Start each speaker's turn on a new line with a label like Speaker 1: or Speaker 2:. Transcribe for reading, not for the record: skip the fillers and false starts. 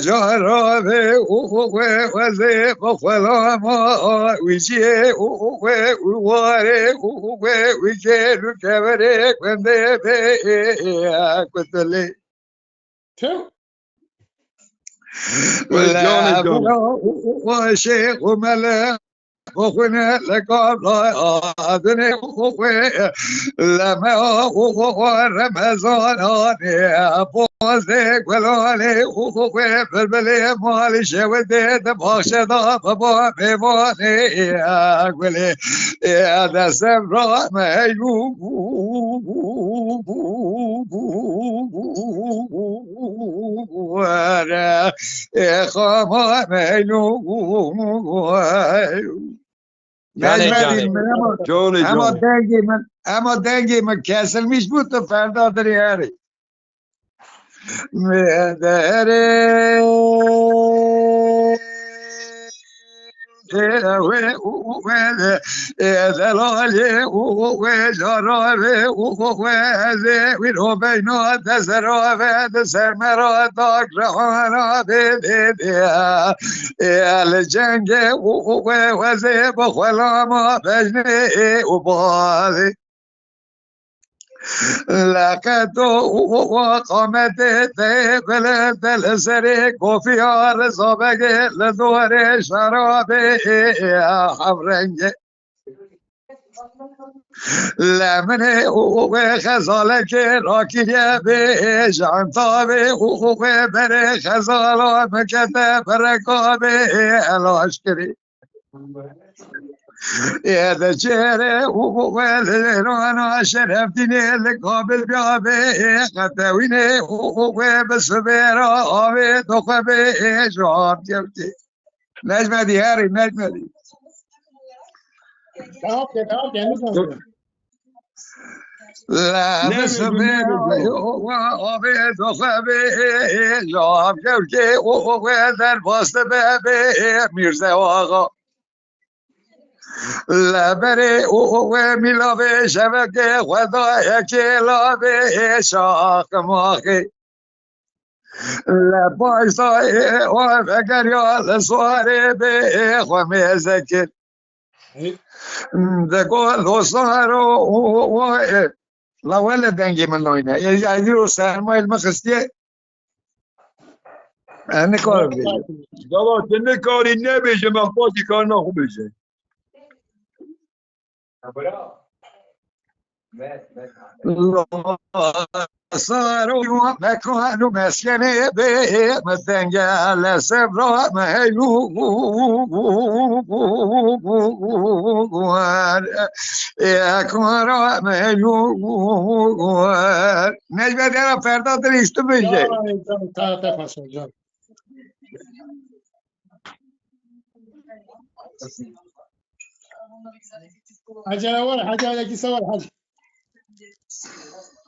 Speaker 1: جارابه وزه بخلا ما ویچه واره ویچه رو کبره کنده به کتله لا بلا وشيخ وملا وخنا لقاب لا آذن وخوي لما رمضان بوزك ولاني وخوي بلبلي مالي شودي دباشدا بابا بيباني أقولي يا دسم رام ورا خما مينو اما دنگی من کسل میش بود تو فردا داری هری مدره دلالی و جراره و رو بینا دزرا و دزر مرا داک رهانا ال جنگ و زی بخلا ما بجنه و بالی لقد قامت بل دل سری کوفی آرزا بگه لدور شراب حمرنگ لمن خزاله که راکیه به جانتابه بره خزالا مکته برکابه الاشکری يا ذا الشهر ورانا شرفتني القابل بيابي قتويني وبالصبيرة آبي تقبي شعب جبتي نجمة دي هاري نجمة دي لا بالصبيرة آبي تقبي شعب جبتي وذر باست بابي ميرزا واغا لبره او میلابه شبکه خدای که لابه شاخ ماخی لبایسای او فکر یا لسواره به خواه زکر دکو دوستارو لول دنگی من نوینه یعنی رو سرمایل مخستیه اینه کار بیشه
Speaker 2: دابا تنه کاری نبیشه من پاکی کار نخو بیشه
Speaker 1: صاروا مكانوا مسكني به مدنجال سبرا مهلو يا كورا مهلو نجمة دارا فردا دريستو بيجي
Speaker 3: حاجة أول حاجة على كيس أول حاجة